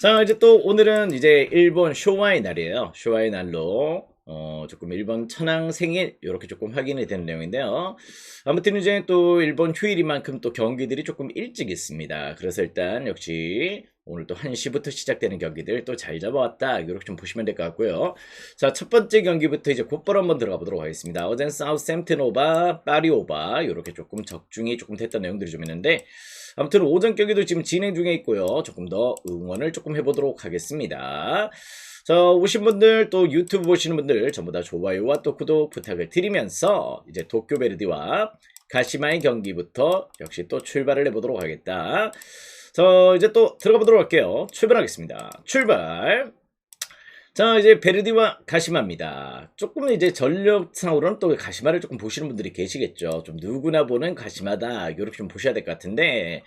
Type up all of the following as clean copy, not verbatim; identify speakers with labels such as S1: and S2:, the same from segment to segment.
S1: 자, 이제 또 오늘은 이제 일본 쇼와의 날이에요. 쇼와의 날로 조금 일본 천황 생일 요렇게 조금 확인이 되는 내용인데요. 아무튼 이제 또 일본 휴일인 만큼 또 경기들이 조금 일찍 있습니다. 그래서 일단 역시 오늘 또 1시부터 시작되는 경기들 또 잘 잡아왔다. 요렇게 좀 보시면 될 것 같고요. 자, 첫 번째 경기부터 이제 곧바로 한번 들어가 보도록 하겠습니다. 어제는 사우샘튼 오바, 파리 오바 요렇게 조금 적중이 조금 됐던 내용들이 좀 있는데, 아무튼 오전 경기도 지금 진행 중에 있고요. 조금 더 응원을 조금 해보도록 하겠습니다. 자, 오신 분들 또 유튜브 보시는 분들 전부 다 좋아요와 또 구독 부탁을 드리면서 이제 도쿄 베르디와 가시마의 경기부터 역시 또 출발을 해보도록 하겠다. 자, 이제 또 들어가 보도록 할게요. 출발하겠습니다. 출발. 자, 이제 베르디와 가시마입니다. 조금 이제 전력상으로는 또 가시마를 조금 보시는 분들이 계시겠죠. 좀 누구나 보는 가시마다. 이렇게 좀 보셔야 될 것 같은데,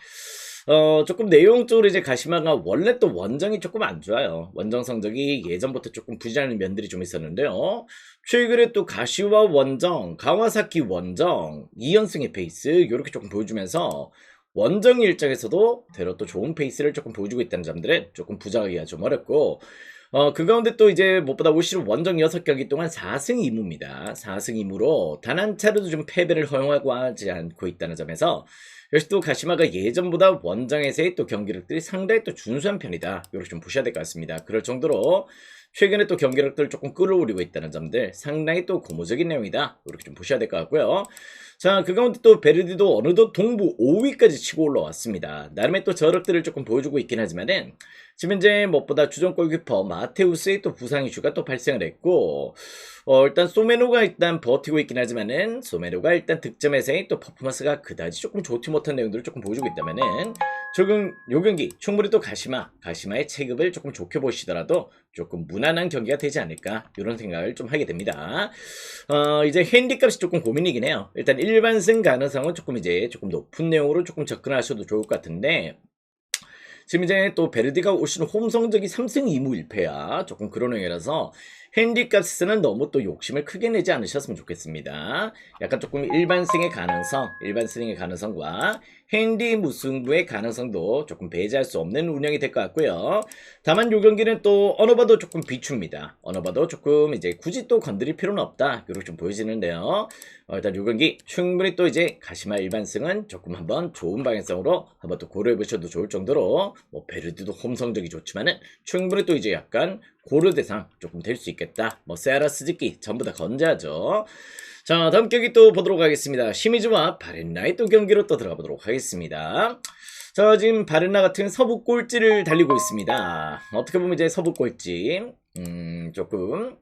S1: 조금 내용적으로 이제 가시마가 원래 또 원정이 조금 안 좋아요. 원정 성적이 예전부터 조금 부진하는 면들이 좀 있었는데요. 최근에 또 가시와 원정, 가와사키 원정, 2연승의 페이스, 이렇게 조금 보여주면서 원정 일정에서도 대로 또 좋은 페이스를 조금 보여주고 있다는 점들은 조금 부정하기가 좀 어렵고, 그 가운데 또 이제 무엇보다 올시즌 원정 6경기 동안 4승 2무입니다. 4승 2무로 단 한 차례도 좀 패배를 허용하고 하지 않고 있다는 점에서 역시 또 가시마가 예전보다 원정에서의 또 경기력들이 상당히 또 준수한 편이다. 이렇게 좀 보셔야 될 것 같습니다. 그럴 정도로 최근에 또 경기력들을 조금 끌어올리고 있다는 점들 상당히 또 고무적인 내용이다. 이렇게 좀 보셔야 될 것 같고요. 자, 그 가운데 또 베르디도 어느덧 동부 5위까지 치고 올라왔습니다. 나름의 또 저력들을 조금 보여주고 있긴 하지만은 지금 이제 무엇보다 주전 골키퍼 마테우스의 또 부상 이슈가 또 발생을 했고, 일단 소메노가 일단 버티고 있긴 하지만은 소메노가 일단 득점에서의 또 퍼포먼스가 그다지 조금 좋지 못한 내용들을 조금 보여주고 있다면은 조금 요 경기 충분히 또 가시마의 체급을 조금 좋게 보시더라도 조금 무난한 경기가 되지 않을까 이런 생각을 좀 하게 됩니다. 이제 핸디값이 조금 고민이긴 해요. 일단 일반승 가능성은 조금 이제 조금 높은 내용으로 조금 접근하셔도 좋을 것 같은데, 지금 이제 또 베르디가 올 시즌 홈 성적이 3승 2무 1패야. 조금 그런 의미라서 핸디값에서는 너무 또 욕심을 크게 내지 않으셨으면 좋겠습니다. 약간 조금 일반승의 가능성과 핸디 무승부의 가능성도 조금 배제할 수 없는 운영이 될 것 같고요. 다만 요 경기는 또 어느 봐도 조금 비춥니다. 어느 봐도 조금 이제 굳이 또 건드릴 필요는 없다. 이렇게 좀 보여지는데요. 일단 요 경기 충분히 또 이제 가시마 일반승은 조금 한번 좋은 방향성으로 한번 또 고려해 보셔도 좋을 정도로, 뭐 베르디도 홈 성적이 좋지만은 충분히 또 이제 약간 고려 대상 조금 될 수 있겠다. 뭐 세아라 스즈키 전부 다 건재하죠. 자, 다음 경기 또 보도록 하겠습니다. 시미즈와 바렌나의 또 경기로 또 들어가 보도록 하겠습니다. 자, 지금 바렌나 같은 서부 꼴찌를 달리고 있습니다. 어떻게 보면 이제 서부 꼴찌, 조금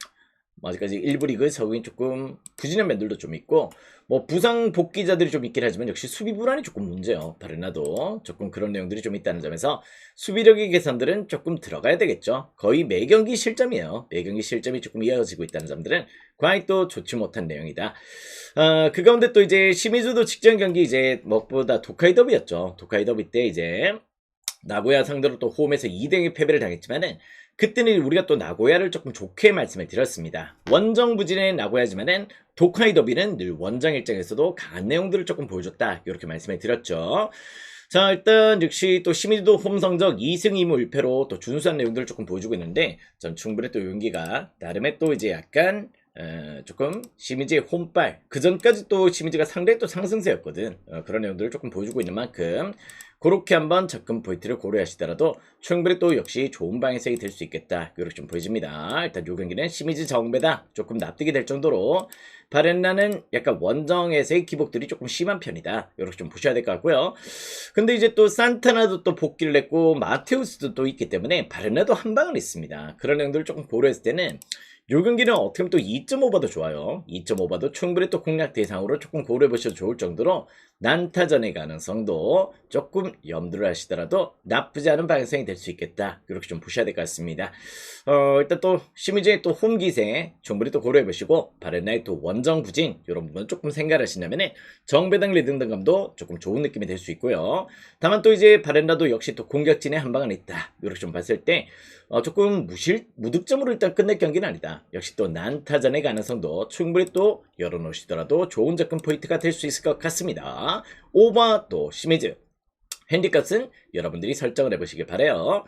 S1: 아직까지 1부 리그 적응이 조금 부진한 면들도 좀 있고, 뭐 부상 복귀자들이 좀 있긴 하지만 역시 수비 불안이 조금 문제요. 바르나도 조금 그런 내용들이 좀 있다는 점에서 수비력의 개선들은 조금 들어가야 되겠죠. 거의 매 경기 실점이에요. 매 경기 실점이 조금 이어지고 있다는 점들은 과히 또 좋지 못한 내용이다. 그 가운데 또 이제 시미즈도 직전 경기 이제 무엇보다 도카이 더비였죠. 도카이 더비 때 이제 나고야 상대로 또 홈에서 2대0의 패배를 당했지만은 그때는 우리가 또 나고야를 조금 좋게 말씀을 드렸습니다. 원정 부진의 나고야지만은 도카이 더비는 늘 원정 일정에서도 강한 내용들을 조금 보여줬다. 이렇게 말씀을 드렸죠. 자, 일단 역시 또 시미즈도 홈 성적 2승 2무 1패로 또 준수한 내용들을 조금 보여주고 있는데, 전 충분히 또 용기가 나름의 또 이제 약간 조금 시미즈의 홈발, 그 전까지 또 시미즈가 상당히 또 상승세였거든. 그런 내용들을 조금 보여주고 있는 만큼 그렇게 한번 접근 포인트를 고려하시더라도 충분히 또 역시 좋은 방향성이 될 수 있겠다. 이렇게 좀 보여집니다. 일단 요 경기는 시미즈 정배다. 조금 납득이 될 정도로 바렌나는 약간 원정에서의 기복들이 조금 심한 편이다. 이렇게 좀 보셔야 될 것 같고요. 근데 이제 또 산타나도 또 복귀를 했고 마테우스도 또 있기 때문에 바렌나도 한 방은 있습니다. 그런 내용들을 조금 고려했을 때는 요 경기는 어떻게 보면 또 2.5봐도 좋아요. 2.5봐도 충분히 또 공략 대상으로 조금 고려해보셔도 좋을 정도로 난타전의 가능성도 조금 염두를 하시더라도 나쁘지 않은 방향성이 될 수 있겠다. 이렇게 좀 보셔야 될 것 같습니다. 일단 또 시미즈의 또 홈기세 충분히 또 고려해보시고 바렌나의 또 원정 부진 이런 부분 조금 생각하신다면 정배당 리듬감도 조금 좋은 느낌이 될 수 있고요. 다만 또 이제 바렌나도 역시 또 공격진의 한 방은 있다. 이렇게 좀 봤을 때 조금 무득점으로 일단 끝낼 경기는 아니다. 역시 또 난타전의 가능성도 충분히 또 열어놓으시더라도 좋은 접근 포인트가 될 수 있을 것 같습니다. 오바 또 시미즈. 핸디값은 여러분들이 설정을 해보시길 바래요.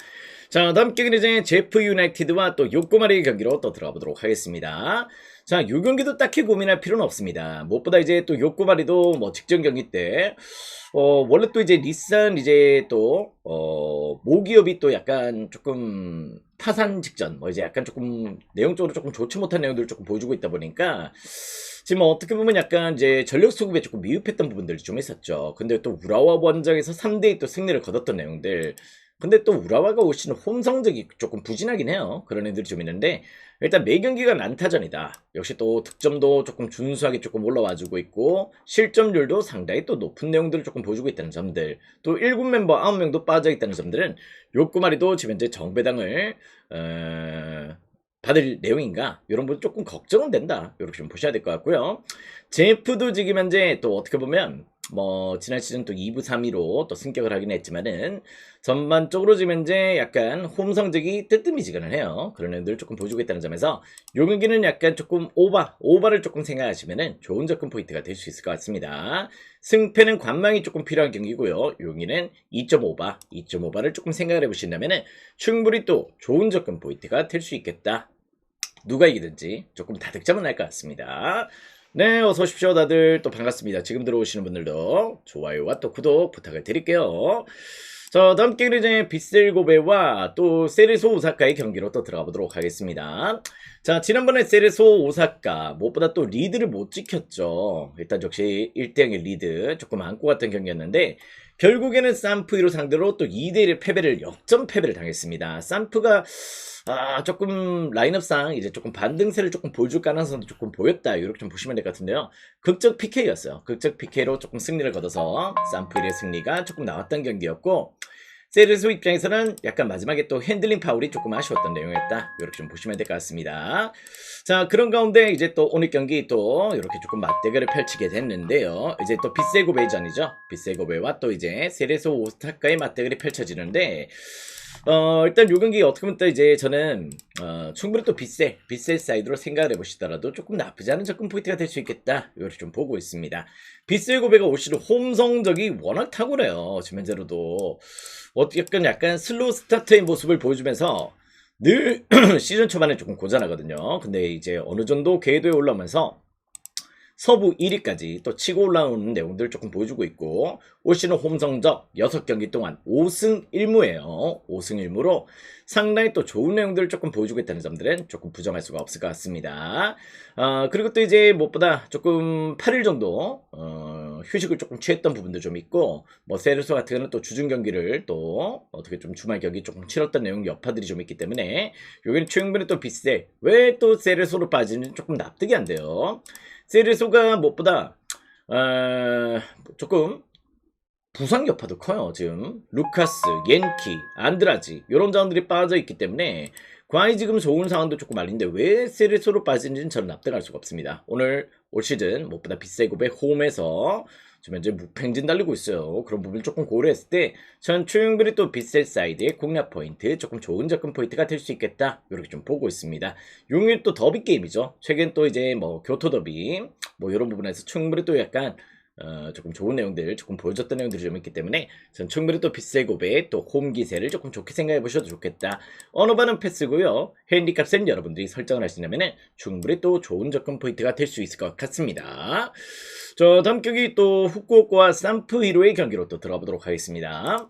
S1: 자, 다음 경기는 이제 제프 유나이티드와 또 요코마리 경기로 또 들어가 보도록 하겠습니다. 자, 요 경기도 딱히 고민할 필요는 없습니다. 무엇보다 이제 또 요코마리도 뭐 직전 경기 때 원래 또 이제 닛산 이제 또 모기업이 또 약간 조금 파산 직전 뭐 이제 약간 조금 내용적으로 조금 좋지 못한 내용들을 조금 보여주고 있다 보니까 지금 어떻게 보면 약간 이제 전력 수급에 조금 미흡했던 부분들이 좀 있었죠. 근데 또 우라와 원정에서 3대2 또 승리를 거뒀던 내용들. 근데 또 우라와가 올 시는 홈 성적이 조금 부진하긴 해요. 그런 애들이 좀 있는데 일단 매 경기가 난타전이다. 역시 또 득점도 조금 준수하게 조금 올라와주고 있고 실점률도 상당히 또 높은 내용들을 조금 보여주고 있다는 점들. 또 1군 멤버 9명도 빠져있다는 점들은 요꾸마리도 지금 현재 정배당을 받을 내용인가 이런 부분 조금 걱정은 된다. 이렇게 좀 보셔야 될 것 같고요. 제프도 지금 현재 또 어떻게 보면 뭐 지난 시즌 또 2부 3위로 또 승격을 하긴 했지만은 전반적으로 지금 현재 약간 홈 성적이 뜨뜻미지근해요. 그런 애들 조금 보여주고 있다는 점에서 요 경기는 약간 조금 오바를 조금 생각하시면은 좋은 접근 포인트가 될 수 있을 것 같습니다. 승패는 관망이 조금 필요한 경기고요. 요 경기는 2.5바를 조금 생각을 해보신다면은 충분히 또 좋은 접근 포인트가 될 수 있겠다. 누가 이기든지 조금 다 득점은 날 것 같습니다. 네, 어서 오십시오. 다들 또 반갑습니다. 지금 들어오시는 분들도 좋아요와 또 구독 부탁을 드릴게요. 자, 다음 경기는 이제 빗셀 고베와 또 세레소 오사카의 경기로 또 들어가 보도록 하겠습니다. 자, 지난번에 세레소 오사카 무엇보다 또 리드를 못 지켰죠. 일단 역시 1대0의 리드 조금 안고 갔던 경기였는데 결국에는 산프이로 상대로 또 2대1의 패배를 역전 패배를 당했습니다. 산프가 조금 라인업상 이제 조금 반등세를 조금 보여줄 가능성도 조금 보였다. 이렇게 좀 보시면 될 것 같은데요. 극적 PK였어요. 극적 PK로 조금 승리를 거둬서 산프일의 승리가 조금 나왔던 경기였고 세르소 입장에서는 약간 마지막에 또 핸들링 파울이 조금 아쉬웠던 내용이었다. 이렇게 좀 보시면 될 것 같습니다. 자, 그런 가운데 이제 또 오늘 경기 또 이렇게 조금 맞대결을 펼치게 됐는데요. 이제 또 빗세고베전이죠. 빗세고베와 또 이제 세레소 오스타카의 맞대결이 펼쳐지는데 일단 요 경기 어떻게 보면 또 이제 저는 충분히 또 빗셀 사이드로 생각을 해보시더라도 조금 나쁘지 않은 접근 포인트가 될 수 있겠다. 이렇게 좀 보고 있습니다. 빗셀 고베가 올 시즌 홈 성적이 워낙 탁월해요. 지금 현재로도 약간 슬로우 스타트의 모습을 보여주면서 늘 시즌 초반에 조금 고전하거든요. 근데 이제 어느 정도 궤도에 올라오면서 서부 1위까지 또 치고 올라오는 내용들 조금 보여주고 있고 올 시즌 홈 성적 6경기 동안 5승 1무예요. 5승 1무로 상당히 또 좋은 내용들을 조금 보여주고 있다는 점들은 조금 부정할 수가 없을 것 같습니다. 그리고 또 이제 무엇보다 조금 8일 정도 휴식을 조금 취했던 부분도 좀 있고 뭐 세르소 같은 경우는 또 주중 경기를 또 어떻게 좀 주말 경기 조금 치렀던 내용 여파들이 좀 있기 때문에 여기는 충분히 또 빗세 왜 또 세르소로 빠지는지 조금 납득이 안 돼요. 세레소가 무엇보다 조금 부상 여파도 커요. 지금 루카스, 옌키, 안드라지 이런 자원들이 빠져있기 때문에 과히 지금 좋은 상황도 조금 아닌데 왜 세레소로 빠지는지는 저는 납득할 수가 없습니다. 오늘 올 시즌 무엇보다 빗세고베 홈에서 지금 현재 무팽진 달리고 있어요. 그런 부분을 조금 고려했을 때 전 충분히 또 빗셀 사이드의 공략 포인트 조금 좋은 접근 포인트가 될 수 있겠다. 이렇게 좀 보고 있습니다. 용일 또 더비 게임이죠. 최근 또 이제 뭐 교토 더비 뭐 이런 부분에서 충분히 또 약간 조금 좋은 내용들 조금 보여줬던 내용들이 좀 있기 때문에 전 충분히 또 빗셀고베의 또 홈 기세를 조금 좋게 생각해 보셔도 좋겠다. 언어반은 패스고요. 핸디값은 여러분들이 설정을 하시려면 충분히 또 좋은 접근 포인트가 될 수 있을 것 같습니다. 저 다음 경기 또 후쿠오카와 산프히로의 경기로 또 들어보도록 하겠습니다.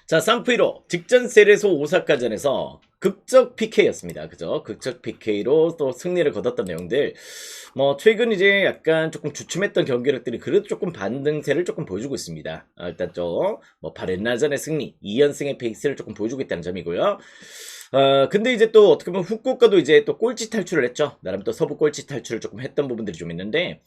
S1: 자, 산프히로 직전 세레소 오사카전에서 극적 PK였습니다. 그죠? 극적 PK로 또 승리를 거뒀던 내용들. 뭐 최근 이제 약간 조금 주춤했던 경기력들이 그래도 조금 반등세를 조금 보여주고 있습니다. 일단 뭐 바렌나전의 승리, 2연승의 페이스를 조금 보여주고 있다는 점이고요. 근데 이제 또 어떻게 보면 후쿠오카도 이제 또 꼴찌 탈출을 했죠. 나름 또 서부 꼴찌 탈출을 조금 했던 부분들이 좀 있는데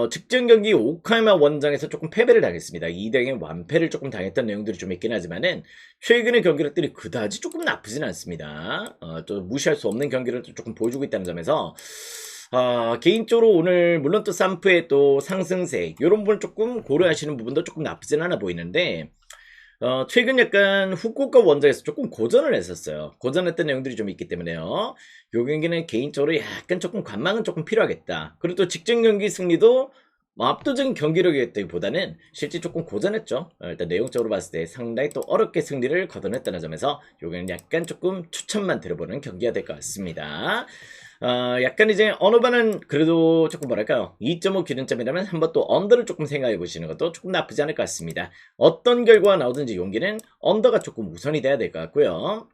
S1: 직전 경기 오카야마 원정에서 조금 패배를 당했습니다. 2대0의 완패를 조금 당했던 내용들이 좀 있긴 하지만은 최근의 경기력들이 그다지 조금 나쁘진 않습니다. 또 무시할 수 없는 경기력도 조금 보여주고 있다는 점에서 개인적으로 오늘 물론 또 산프의 또 상승세 이런 부분 조금 고려하시는 부분도 조금 나쁘진 않아 보이는데 최근 약간 후쿠오카 원정에서 조금 고전을 했었어요. 고전했던 내용들이 좀 있기 때문에요. 요 경기는 개인적으로 약간 조금 관망은 조금 필요하겠다. 그리고 또 직전 경기 승리도 뭐 압도적인 경기력이었다기보다는 실제 조금 고전했죠. 일단 내용적으로 봤을 때 상당히 또 어렵게 승리를 거둬냈다는 점에서 요거는 약간 조금 추천만 드려보는 경기가 될 것 같습니다. 약간 이제 어느 반은 그래도 조금 뭐랄까요, 2.5 기준점이라면 한번 또 언더를 조금 생각해 보시는 것도 조금 나쁘지 않을 것 같습니다. 어떤 결과가 나오든지 용기는 언더가 조금 우선이 돼야 될 것 같고요.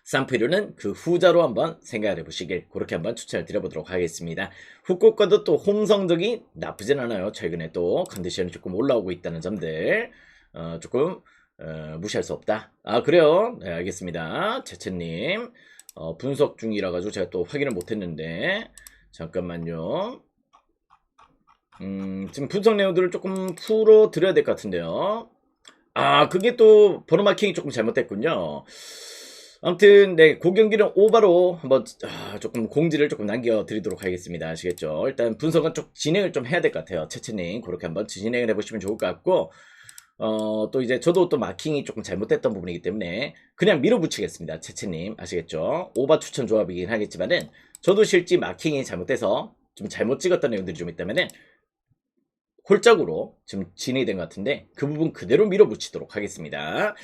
S1: 쌈프류는 그 후자로 한번 생각을 해보시길 그렇게 한번 추천을 드려보도록 하겠습니다. 후쿠오카도 또 홈 성적이 나쁘진 않아요. 최근에 또 컨디션이 조금 올라오고 있다는 점들 조금 무시할 수 없다. 아 그래요? 네 알겠습니다. 채채님 분석 중이라 가지고 제가 또 확인을 못했는데 잠깐만요. 지금 분석 내용들을 조금 풀어 드려야 될 것 같은데요. 아 그게 또 번호 마킹이 조금 잘못됐군요. 아무튼 네, 그 경기는 오바로 한번 조금 공지를 조금 남겨드리도록 하겠습니다. 아시겠죠? 일단 분석은 좀 진행을 좀 해야 될 것 같아요. 채채님 그렇게 한번 진행을 해보시면 좋을 것 같고 또 이제 저도 또 마킹이 조금 잘못됐던 부분이기 때문에 그냥 밀어붙이겠습니다. 채채님 아시겠죠? 오바 추천 조합이긴 하겠지만은 저도 실제 마킹이 잘못돼서 좀 잘못 찍었던 내용들이 좀 있다면은 홀짝으로 지금 진행이 된 것 같은데 그 부분 그대로 밀어붙이도록 하겠습니다.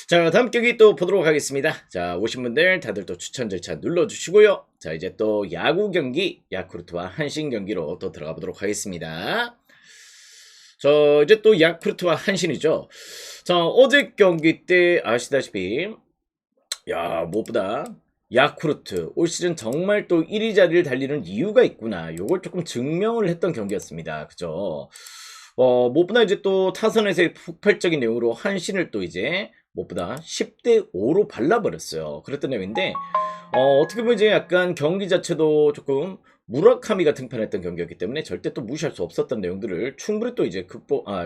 S1: 자 다음 경기 또 보도록 하겠습니다. 자 오신 분들 다들 또 추천 절차 눌러주시고요. 자 이제 또 야구 경기 야쿠르트와 한신 경기로 또 들어가 보도록 하겠습니다. 자 이제 또 야쿠르트와 한신이죠. 자 어제 경기 때 아시다시피 야 무엇보다 야쿠르트 올 시즌 정말 또 1위 자리를 달리는 이유가 있구나 요걸 조금 증명을 했던 경기였습니다. 그죠? 무엇보다 이제 또 타선에서의 폭발적인 내용으로 한신을 또 이제 무엇보다 10대 5로 발라버렸어요. 그랬던 내용인데 어떻게 보면 이제 약간 경기 자체도 조금 무라카미가 등판했던 경기였기 때문에 절대 또 무시할 수 없었던 내용들을 충분히 또 이제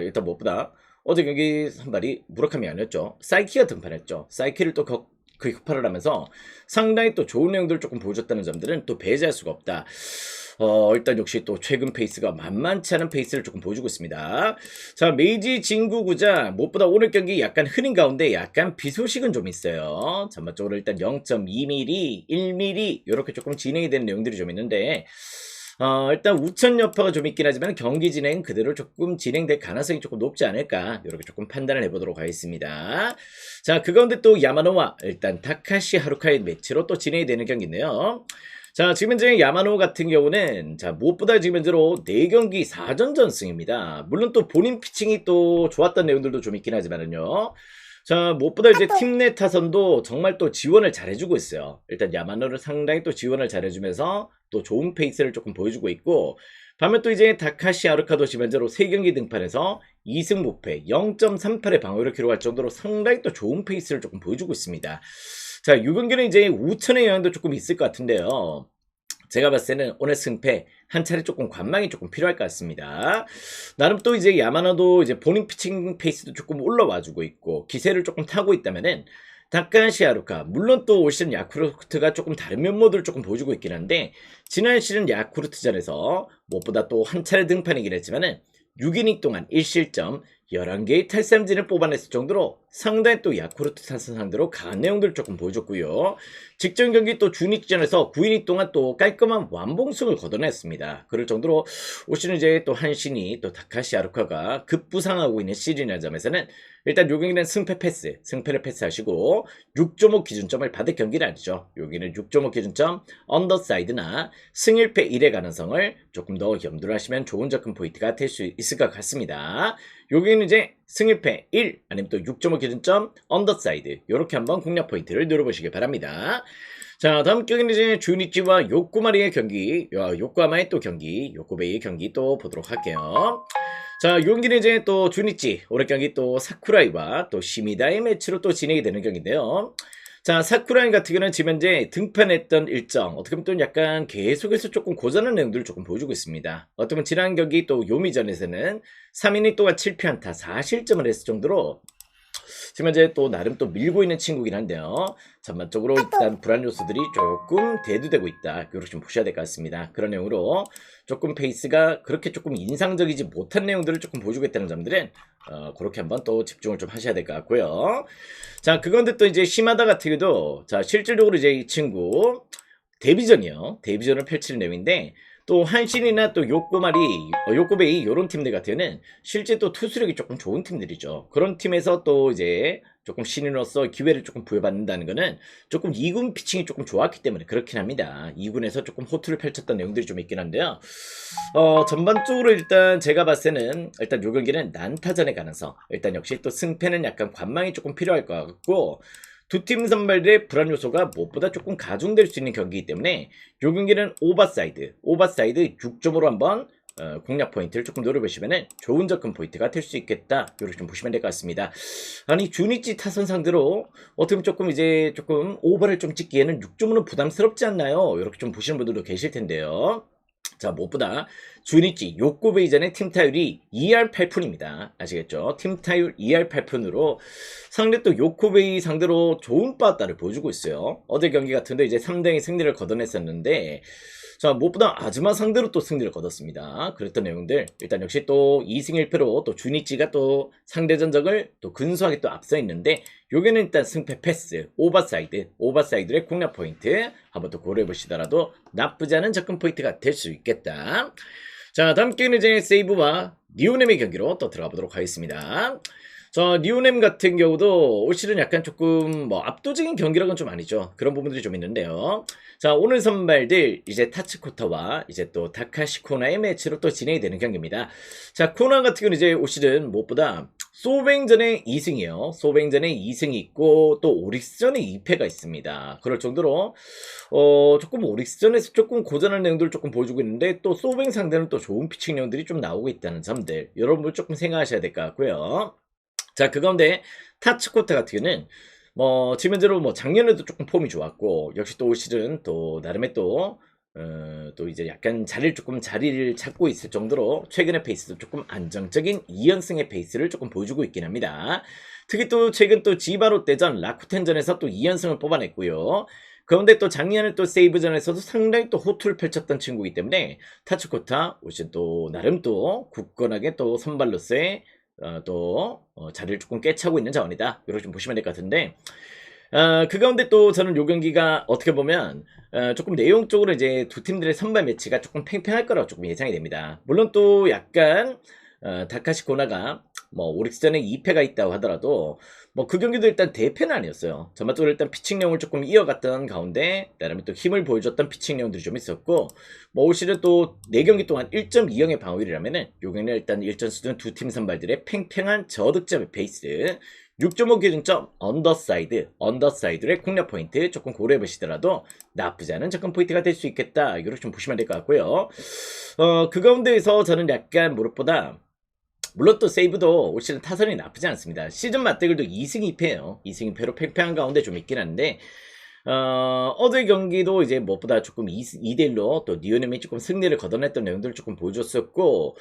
S1: 일단 무엇보다 어제 경기 선발이 무라카미 아니었죠. 사이키가 등판했죠. 사이키를 또 격파를 하면서 상당히 또 좋은 내용들을 조금 보여줬다는 점들은 또 배제할 수가 없다. 일단 역시 또 최근 페이스가 만만치 않은 페이스를 조금 보여주고 있습니다. 자, 메이지 진구구자 무엇보다 오늘 경기 약간 흐린 가운데 약간 비 소식은 좀 있어요. 전반적으로 일단 0.2mm, 1mm 이렇게 조금 진행이 되는 내용들이 좀 있는데 일단 우천 여파가 좀 있긴 하지만 경기 진행 그대로 조금 진행될 가능성이 조금 높지 않을까 이렇게 조금 판단을 해보도록 하겠습니다. 자, 그 가운데 또 야마노와 일단 타카시 하루카의 매치로 또 진행이 되는 경기인데요. 자, 지금 현재 야마노 같은 경우는 자 무엇보다 지금 현재로 4경기 4전 전승입니다. 물론 또 본인 피칭이 또 좋았던 내용들도 좀 있긴 하지만은요. 자 무엇보다 이제 팀 내 타선도 정말 또 지원을 잘 해주고 있어요. 일단 야마노를 상당히 또 지원을 잘 해주면서 또 좋은 페이스를 조금 보여주고 있고 반면 또 이제 다카시 아루카도 지금 현재로 3경기 등판해서 2승 무패 0.38의 방어를 기록할 정도로 상당히 또 좋은 페이스를 조금 보여주고 있습니다. 자, 이 경기는 이제 우천의 영향도 조금 있을 것 같은데요. 제가 봤을 때는 오늘 승패 한 차례 조금 관망이 조금 필요할 것 같습니다. 나름 또 이제 야마나도 이제 본인 피칭 페이스도 조금 올라와주고 있고 기세를 조금 타고 있다면은 다카시 아루카 물론 또 올 시즌 야쿠르트가 조금 다른 면모들을 조금 보여주고 있긴 한데 지난 시즌 야쿠르트전에서 무엇보다 또 한 차례 등판이긴 했지만은 6이닝 동안 1실점 11개의 탈삼진을 뽑아냈을 정도로 상당히 또 야쿠르트 타선 상대로 강한 내용들을 조금 보여줬고요. 직전 경기 또 중립전에서 9이닝 동안 또 깔끔한 완봉승을 거둬냈습니다. 그럴 정도로 올 시즌 이제 또 한신이 또 다카시 아루카가 급부상하고 있는 시즌이라는 점에서는 일단 요 경기는 승패를 패스하시고 6.5 기준점을 받을 경기는 아니죠. 여기는 6.5 기준점 언더사이드나 승일패 1의 가능성을 조금 더 염두를 하시면 좋은 접근 포인트가 될 수 있을 것 같습니다. 여기는 이제 승일패 1 아니면 또 6.5 기준점 언더사이드 이렇게 한번 공략 포인트를 누려보시기 바랍니다. 자 다음 경기는 이제 주니치와 요코마리의 경기 요코하마의 또 경기 요코베이의 경기 또 보도록 할게요. 자, 이 경기는 이제 또 주니치 오늘 경기 또 사쿠라이와 또 시미다의 매치로 또 진행이 되는 경기인데요. 자, 사쿠라이 같은 경우는 지금 현재 등판했던 일정 어떻게 보면 또 약간 계속해서 조금 고전한 내용들을 조금 보여주고 있습니다. 어떻게 보면 지난 경기 또 요미전에서는 3이닝 동안 7피안타 4실점을 했을 정도로 지금 현재 또 나름 또 밀고 있는 친구긴 한데요. 전반적으로 일단 불안 요소들이 조금 대두되고 있다. 이렇게 좀 보셔야 될 것 같습니다. 그런 내용으로 조금 페이스가 그렇게 조금 인상적이지 못한 내용들을 조금 보여주고 있다는 점들은 그렇게 한번 또 집중을 좀 하셔야 될 것 같고요. 자, 그건데 또 이제 시마다 같은 경우도 자 실질적으로 이제 이 친구 데뷔전이요. 데뷔전을 펼치는 내용인데 또 한신이나 또 요코베이 요런 팀들 같은 경우는 실제 또 투수력이 조금 좋은 팀들이죠. 그런 팀에서 또 이제 조금 신인으로서 기회를 조금 부여받는다는 거는 조금 2군 피칭이 조금 좋았기 때문에 그렇긴 합니다. 2군에서 조금 호투를 펼쳤던 내용들이 좀 있긴 한데요. 전반적으로 일단 제가 봤을 때는 일단 요 경기는 난타전의 가능성, 일단 역시 또 승패는 약간 관망이 조금 필요할 것 같고, 두 팀 선발들의 불안 요소가 무엇보다 조금 가중될 수 있는 경기이기 때문에 요 경기는 오버사이드 6점으로 한번 공략 포인트를 조금 노려보시면은 좋은 접근 포인트가 될 수 있겠다. 이렇게 좀 보시면 될 것 같습니다. 아니 주니치 타선 상대로 어떻게 보면 조금 이제 조금 오버를 좀 찍기에는 6점으로 부담스럽지 않나요? 이렇게 좀 보시는 분들도 계실 텐데요. 자, 무엇보다 주니치 요코베이 전의 팀 타율이 2할 8푼입니다. 아시겠죠? 팀 타율 2할 8푼으로 상대 또 요코베이 상대로 좋은 빠따를 보여주고 있어요. 어제 경기 같은데 이제 3대2 승리를 거둬냈었는데, 자, 무엇보다 아즈마 상대로 또 승리를 거뒀습니다. 그랬던 내용들, 일단 역시 또 2승 1패로 또 주니치가 또 상대 전적을 또 근소하게 또 앞서 있는데, 요게는 일단 승패 패스, 오버사이드의 공략 포인트 한번 또 고려해 보시더라도 나쁘지 않은 접근 포인트가 될 수 있겠다. 자, 다음 경기는 이제 세이브와 리오넴의 경기로 또 들어가 보도록 하겠습니다. 자, 리오넴 같은 경우도 올 시즌 약간 조금 뭐 압도적인 경기력은 좀 아니죠. 그런 부분들이 좀 있는데요. 자, 오늘 선발들 이제 타츠코타와 이제 또 다카시 코나의 매치로 또 진행이 되는 경기입니다. 자, 코나 같은 경우는 이제 올 시즌 무엇보다 소뱅전에 2승이에요. 소뱅전에 2승이 있고 또 오릭스전에 2패가 있습니다. 그럴 정도로 조금 오릭스전에서 조금 고전한 내용들을 조금 보여주고 있는데, 또 소뱅 상대는 또 좋은 피칭 내용들이 좀 나오고 있다는 점들 여러분 조금 생각하셔야 될 것 같고요. 자, 그 가운데 타츠코타 같은 경우는 뭐 지면제로 뭐 작년에도 조금 폼이 좋았고, 역시 또 올 시즌 또 나름의 또 이제 약간 자리를 찾고 있을 정도로 최근의 페이스도 조금 안정적인 2연승의 페이스를 조금 보여주고 있긴 합니다. 특히 또 최근 또 지바롯데전 라쿠텐전에서 또 2연승을 뽑아냈고요. 그런데 또 작년에 또 세이브전에서도 상당히 또 호투를 펼쳤던 친구이기 때문에 타츠코타 올 시즌 또 나름 또 굳건하게 또 선발로서의 자리를 조금 꿰차고 있는 자원이다. 이렇게 좀 보시면 될 것 같은데, 그 가운데 또 저는 요 경기가 어떻게 보면 조금 내용적으로 이제 두 팀들의 선발 매치가 조금 팽팽할 거라고 조금 예상이 됩니다. 물론 또 약간 다카시 코나가 뭐 오릭스전에 2패가 있다고 하더라도 뭐 그 경기도 일단 대패는 아니었어요. 전반적으로 일단 피칭 내용을 조금 이어갔던 가운데 나름의 또 힘을 보여줬던 피칭 내용들이 좀 있었고, 뭐 올 시즌 또 4경기 동안 1.20의 방어율이라면은 요 경기는 일단 일전 수준 두 팀 선발들의 팽팽한 저득점의 페이스, 6.5 기준점 언더사이드의 공략 포인트 조금 고려해 보시더라도 나쁘지 않은 접근 포인트가 될 수 있겠다. 이렇게 좀 보시면 될 것 같고요. 그 가운데에서 저는 약간 무엇보다 물론 또 세이브도 올 시즌 타선이 나쁘지 않습니다. 시즌 맞대결도 2승 2패예요. 2승 2패로 팽팽한 가운데 좀 있긴 한데, 어제 경기도 이제 무엇보다 조금 2대1로 또 리오넴이 조금 승리를 거둬냈던 내용들을 조금 보여줬었고,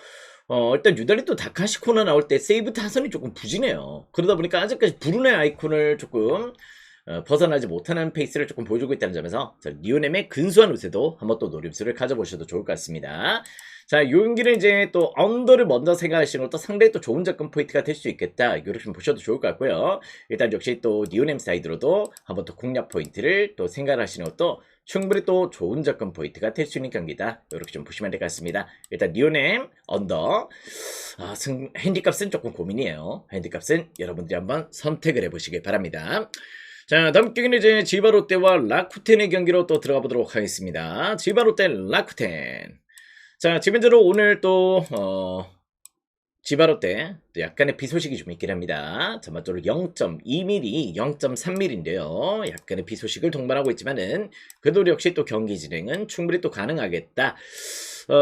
S1: 일단 유달리 또 다카시 코너 나올 때 세이브 타선이 조금 부진해요. 그러다 보니까 아직까지 브루네 아이콘을 조금 벗어나지 못하는 페이스를 조금 보여주고 있다는 점에서 리오넴의 근소한 우세도 한번 또 노림수를 가져보셔도 좋을 것 같습니다. 자, 이 경기는 이제 또 언더를 먼저 생각하시는 것도 상당히 또 좋은 접근 포인트가 될 수 있겠다. 이렇게 좀 보셔도 좋을 것 같고요. 일단 역시 또 리오넴 사이드로도 한번 또 공략 포인트를 또 생각하시는 것도 충분히 또 좋은 접근 포인트가 될 수 있는 경기다. 이렇게 좀 보시면 될 것 같습니다. 일단 리오넴 언더. 핸디값은 조금 고민이에요. 핸디값은 여러분들이 한번 선택을 해보시길 바랍니다. 자, 다음 경기는 이제 지바롯데와 라쿠텐의 경기로 또 들어가 보도록 하겠습니다. 지바롯데 라쿠텐. 자, 지금적으로 오늘 또 지바롯데 또 약간의 비 소식이 좀 있긴 합니다. 전반적으로 0.2mm, 0.3mm인데요. 약간의 비 소식을 동반하고 있지만은 그래도 역시 또 경기 진행은 충분히 또 가능하겠다.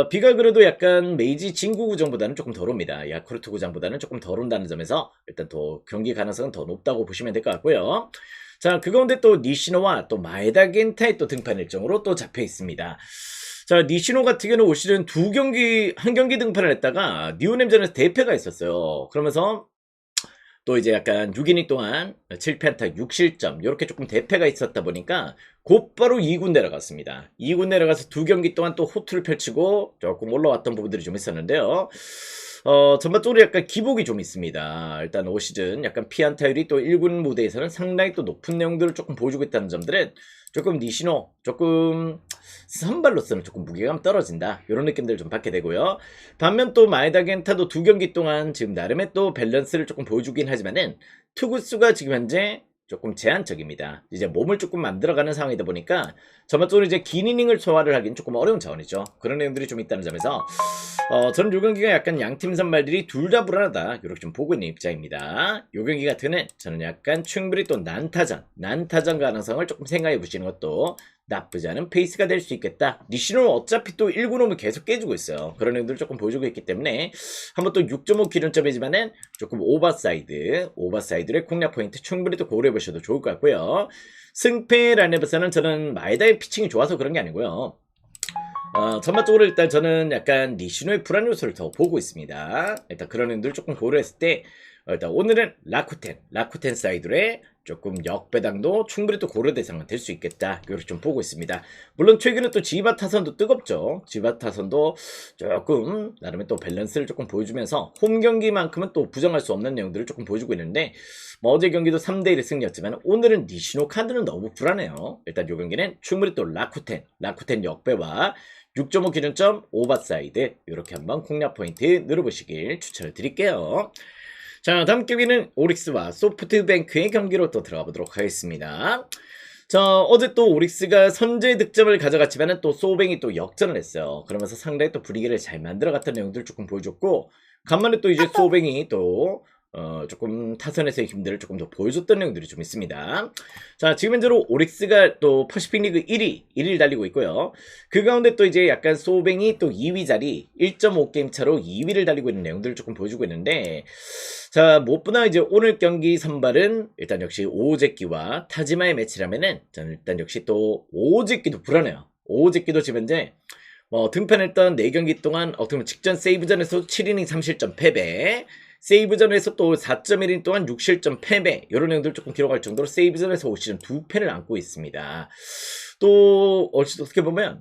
S1: 비가 그래도 약간 메이지 진구 구장보다는 조금 덜 옵니다. 야쿠르트 구장보다는 조금 덜 온다는 점에서 일단 또 경기 가능성은 더 높다고 보시면 될 것 같고요. 자, 그 가운데 또 니시노와 또 마에다 겐타의 또 등판 일정으로 또 잡혀 있습니다. 자, 니시노 같은 경우는 올 시즌 한 경기 등판을 했다가 리오넴전에서 대패가 있었어요. 그러면서 또 이제 약간 6이닝 동안 7패안타 6실점 이렇게 조금 대패가 있었다 보니까 곧바로 2군 내려갔습니다. 2군 내려가서 2경기 동안 또 호투를 펼치고 조금 올라왔던 부분들이 좀 있었는데요. 전반적으로 약간 기복이 좀 있습니다. 일단 올 시즌 약간 피안타율이 또 1군 무대에서는 상당히 또 높은 내용들을 조금 보여주고 있다는 점들은 조금 니시노, 조금 선발로서는 조금 무게감 떨어진다. 이런 느낌들을 좀 받게 되고요. 반면 또 마에다 겐타도 2경기 동안 지금 나름의 또 밸런스를 조금 보여주긴 하지만은 투구수가 지금 현재 조금 제한적입니다. 이제 몸을 조금 만들어가는 상황이다 보니까 전반적으로 이제 긴 이닝을 소화를 하긴 조금 어려운 차원이죠. 그런 내용들이 좀 있다는 점에서 저는 요 경기가 약간 양팀 선발들이 둘 다 불안하다 이렇게 좀 보고 있는 입장입니다. 요 경기 같은 경우는 저는 약간 충분히 또 난타전 가능성을 조금 생각해 보시는 것도 나쁘지 않은 페이스가 될 수 있겠다. 니시노는 어차피 또 1군 홈을 계속 깨주고 있어요. 그런 내용들을 조금 보여주고 있기 때문에 한번 또 6.5 기준점이지만은 조금 오버사이드의 공략 포인트 충분히 또 고려해 보셔도 좋을 것 같고요. 승패 라인업에서는 저는 마에다의 피칭이 좋아서 그런 게 아니고요. 전반적으로 일단 저는 약간 니시노의 불안 요소를 더 보고 있습니다. 일단 그런 의도를 조금 고려했을 때 일단 오늘은 라쿠텐 사이드의 조금 역배당도 충분히 또 고려 대상은 될 수 있겠다. 이렇게 좀 보고 있습니다. 물론 최근에 또 지바 타선도 뜨겁죠. 지바 타선도 조금 나름의 또 밸런스를 조금 보여주면서 홈 경기만큼은 또 부정할 수 없는 내용들을 조금 보여주고 있는데 뭐 어제 경기도 3대1 승리였지만 오늘은 니시노 카드는 너무 불안해요. 일단 이 경기는 충분히 또 라쿠텐 역배와 6.5 기준점 오버사이드 이렇게 한번 공략 포인트 누려보시길 추천을 드릴게요. 자, 다음 경기는 오릭스와 소프트뱅크의 경기로 또 들어가 보도록 하겠습니다. 자, 어제 또 오릭스가 선제 득점을 가져갔지만은 또 소뱅이 또 역전을 했어요. 그러면서 상당히 또 분위기를 잘 만들어갔던 내용들 조금 보여줬고, 간만에 또 이제 소뱅이 또 조금 타선에서의 힘들을 조금 더 보여줬던 내용들이 좀 있습니다. 자, 지금 현재로 오릭스가 또 퍼시픽 리그 1위를 달리고 있고요. 그 가운데 또 이제 약간 소뱅이 또 2위 자리 1.5게임 차로 2위를 달리고 있는 내용들을 조금 보여주고 있는데, 자, 무엇보다 이제 오늘 경기 선발은 일단 역시 오오제끼와 타지마의 매치라면은 저는 일단 역시 또 오오제끼도 불안해요. 오오제끼도 지금 현재 등판했던 4경기 동안 어떻게 보면 직전 세이브전에서 7이닝 3실점 패배, 세이브전에서 또 4.1인 동안 6실점 패배 이런 내용들 조금 기록할 정도로 세이브전에서 올 시즌 2패를 안고 있습니다. 또 어떻게 보면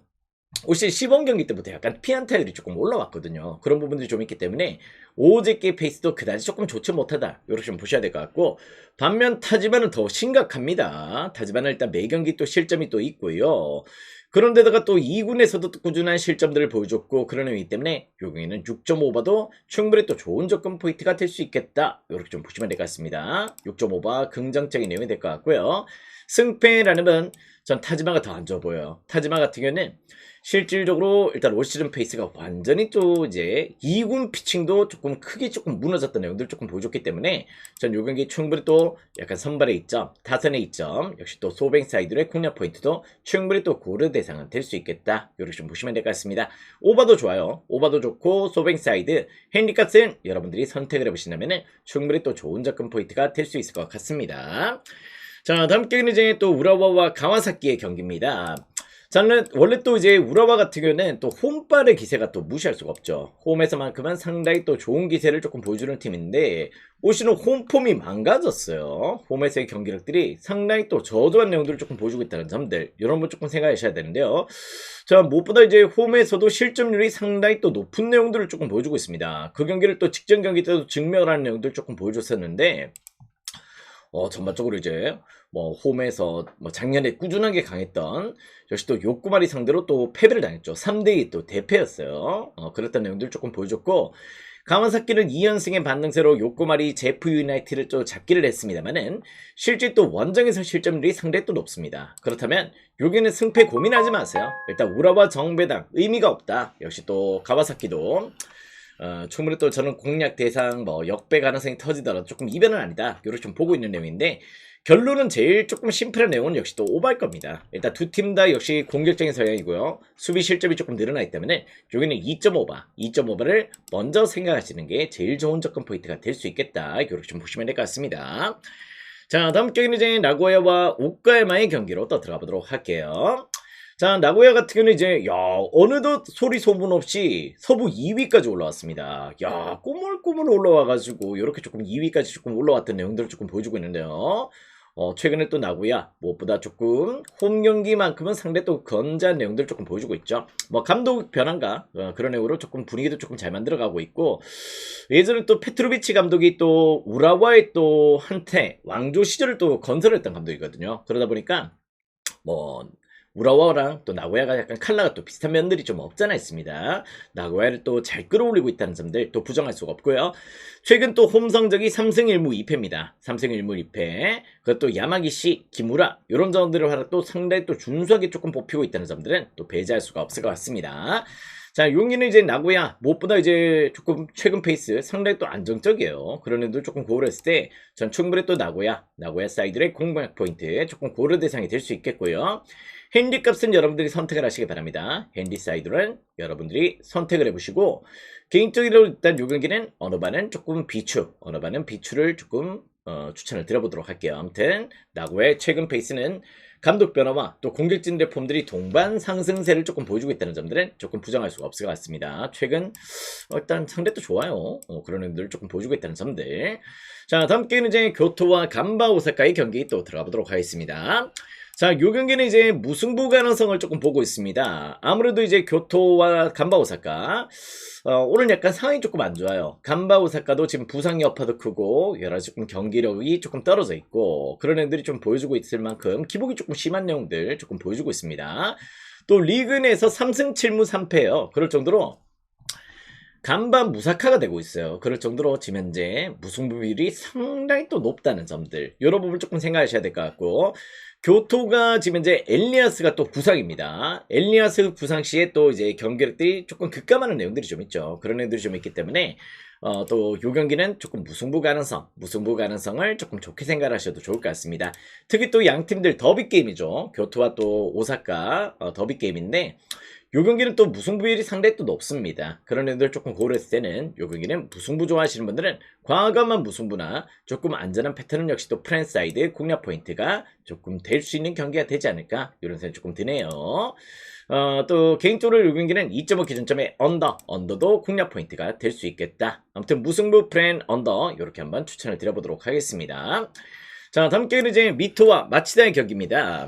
S1: 올 시즌 시범 경기 때부터 약간 피안타율이 조금 올라왔거든요. 그런 부분들이 좀 있기 때문에 오제끼의 페이스도 그다지 조금 좋지 못하다 이렇게 좀 보셔야 될 것 같고, 반면 타지마는 더 심각합니다. 타지마는 일단 매 경기 또 실점이 또 있고요. 그런데다가 또 2군에서도 꾸준한 실점들을 보여줬고 그런 의미 때문에 요 경기는 6.5바도 충분히 또 좋은 접근 포인트가 될 수 있겠다. 이렇게 좀 보시면 될 것 같습니다. 6.5바 긍정적인 내용이 될 것 같고요. 승패라는 전 타지마가 더 안 좋아 보여요. 타지마 같은 경우는 실질적으로 일단 올 시즌 페이스가 완전히 또 이제 2군 피칭도 조금 크게 조금 무너졌던 내용들 조금 보여줬기 때문에 전 요 경기 충분히 또 약간 선발의 이점, 타선의 이점, 역시 또 소뱅 사이드의 공략 포인트도 충분히 또 고려 대상은 될 수 있겠다. 이렇게 좀 보시면 될 것 같습니다. 오바도 좋아요. 오바도 좋고 소뱅 사이드, 핸디값은 여러분들이 선택을 해보신다면 충분히 또 좋은 접근 포인트가 될 수 있을 것 같습니다. 자, 다음 경기는 이제 또 우라와와 가와사키의 경기입니다. 저는 원래 또 이제 우라와 같은 경우는 또 홈발의 기세가 또 무시할 수가 없죠. 홈에서만큼은 상당히 또 좋은 기세를 조금 보여주는 팀인데 올 시즌 홈폼이 망가졌어요. 홈에서의 경기력들이 상당히 또 저조한 내용들을 조금 보여주고 있다는 점들 이런 거 조금 생각하셔야 되는데요. 자, 무엇보다 이제 홈에서도 실점률이 상당히 또 높은 내용들을 조금 보여주고 있습니다. 그 경기를 또 직전 경기 때도 증명을 하는 내용들을 조금 보여줬었는데 전반적으로 이제 홈에서 작년에 꾸준하게 강했던 역시 또 요코마리 상대로 또 패배를 당했죠. 3대2 또 대패였어요. 그랬던 내용들 조금 보여줬고, 가와사키는 2연승의 반등세로 요코마리 제프 유나이티를 또 잡기를 했습니다만은 실제 또 원정에서 실점률이 상당히 또 높습니다. 그렇다면 여기는 승패 고민하지 마세요. 일단 우라와 정배당 의미가 없다. 역시 또 가와사키도 충분히 또 저는 공략 대상 역배 가능성이 터지더라도 조금 이변은 아니다. 이렇게 좀 보고 있는 내용인데, 결론은 제일 조금 심플한 내용은 역시 또 오버일 겁니다. 일단 두 팀 다 역시 공격적인 성향이고요. 수비 실점이 조금 늘어나기 때문에 여기는 2.5바를 먼저 생각하시는 게 제일 좋은 접근 포인트가 될 수 있겠다. 이렇게 좀 보시면 될 것 같습니다. 자, 다음 경기는 이제 나고야와 오카야마의 경기로 또 들어가 보도록 할게요. 자, 나고야 같은 경우는 이제 어느덧 소리 소문 없이 서부 2위까지 올라왔습니다. 꼬물꼬물 올라와가지고 이렇게 조금 2위까지 조금 올라왔던 내용들을 조금 보여주고 있는데요. 최근에 또 나고야 무엇보다 조금 홈 경기만큼은 상대 또 건재한 내용들을 조금 보여주고 있죠. 뭐 감독 변환과 그런 내용으로 조금 분위기도 조금 잘 만들어가고 있고, 예전에 또 페트로비치 감독이 또 우라와의 또 한때 왕조 시절을 또 건설했던 감독이거든요. 그러다 보니까 뭐 우라와랑 또 나고야가 약간 칼라가 또 비슷한 면들이 좀 없잖아 있습니다. 나고야를 또 잘 끌어올리고 있다는 점들 또 부정할 수가 없고요. 최근 또 홈 성적이 3승 1무 2패입니다. 3승 1무 2패. 그것도 야마기시, 기무라 이런 점들을 하나 또 상당히 또 준수하게 조금 뽑히고 있다는 점들은 또 배제할 수가 없을 것 같습니다. 자, 용기는 이제 나고야 무엇보다 이제 조금 최근 페이스 상당히 또 안정적이에요. 그런 애들 조금 고려했을 때 전 충분히 또 나고야 사이드의 공략 포인트 조금 고려 대상이 될 수 있겠고요. 핸디 값은 여러분들이 선택을 하시기 바랍니다. 핸디 사이드는 여러분들이 선택을 해보시고, 개인적으로 일단 요 경기는 어느 반은 조금 비추, 어느 반은 비추를 조금 추천을 드려보도록 할게요. 아무튼 나고의 최근 페이스는 감독 변화와 또 공격진 레폼들이 동반 상승세를 조금 보여주고 있다는 점들은 조금 부정할 수가 없을 것 같습니다. 최근 일단 상대도 좋아요. 그런 애들 조금 보여주고 있다는 점들. 자, 다음 경기는 이제 교토와 간바 오사카의 경기 또 들어가 보도록 하겠습니다. 자, 요 경기는 이제 무승부 가능성을 조금 보고 있습니다. 아무래도 이제 교토와 간바 오사카 오늘 약간 상황이 조금 안 좋아요. 간바 오사카도 지금 부상 여파도 크고 여러 가지 조금 경기력이 조금 떨어져 있고 그런 애들이 좀 보여주고 있을 만큼 기복이 조금 심한 내용들 조금 보여주고 있습니다. 또 리그 내에서 3승 7무 3패예요. 그럴 정도로 간반 무사카가 되고 있어요. 그럴 정도로 지금 현재 무승부 비율이 상당히 또 높다는 점들, 이런 부분 조금 생각하셔야 될 것 같고, 교토가 지금 현재 엘리아스가 또 부상입니다. 엘리아스 부상 시에 또 이제 경기력들이 조금 급감하는 내용들이 좀 있죠. 그런 내용들이 좀 있기 때문에 또 요 경기는 조금 무승부 가능성을 조금 좋게 생각하셔도 좋을 것 같습니다. 특히 또 양 팀들 더비 게임이죠. 교토와 또 오사카 더비 게임인데, 요 경기는 또 무승부 비율이 상당히 또 높습니다. 그런 애들 조금 고려했을 때는 요 경기는 무승부 좋아하시는 분들은 과감한 무승부나 조금 안전한 패턴은 역시 또 프랜 사이드 공략 포인트가 조금 될 수 있는 경기가 되지 않을까, 이런 생각이 조금 드네요. 또 개인적으로 요 경기는 2.5 기준점의 언더도 공략 포인트가 될 수 있겠다. 아무튼 무승부 프랜 언더 이렇게 한번 추천을 드려보도록 하겠습니다. 자, 다음 경기는 이제 미토와 마치다의 경기입니다.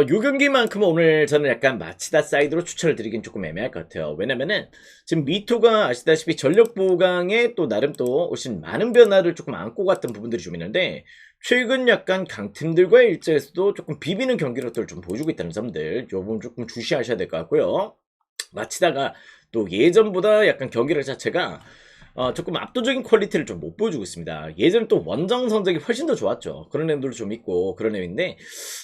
S1: 요 경기만큼은 오늘 저는 약간 마치다 사이드로 추천을 드리긴 조금 애매할 것 같아요. 왜냐면은 지금 미토가 아시다시피 전력 보강에 또 나름 또 훨씬 많은 변화를 조금 안고 갔던 부분들이 좀 있는데, 최근 약간 강팀들과의 일정에서도 조금 비비는 경기력들을 좀 보여주고 있다는 점들, 요 부분 조금 주시하셔야 될 것 같고요. 마치다가 또 예전보다 약간 경기력 자체가 조금 압도적인 퀄리티를 좀 못 보여주고 있습니다. 예전에 또 원정 성적이 훨씬 더 좋았죠. 그런 애들도 좀 있고 그런 애인데,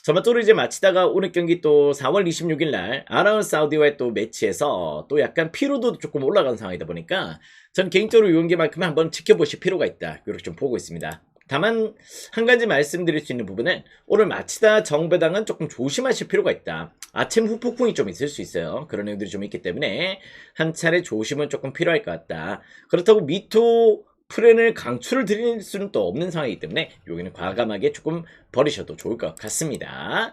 S1: 저번주로 이제 마치다가 오늘 경기 또 4월 26일 날 아라운 사우디와의 또 매치에서 또 약간 피로도도 조금 올라간 상황이다 보니까 전 개인적으로 이 경기만큼은 한번 지켜보실 필요가 있다, 이렇게 좀 보고 있습니다. 다만 한 가지 말씀드릴 수 있는 부분은 오늘 마치다 정배당은 조금 조심하실 필요가 있다. 아침 후폭풍이 좀 있을 수 있어요. 그런 내용들이 좀 있기 때문에 한 차례 조심은 조금 필요할 것 같다. 그렇다고 미토 프렌을 강추를 드릴 수는 또 없는 상황이기 때문에 여기는 과감하게 조금 버리셔도 좋을 것 같습니다.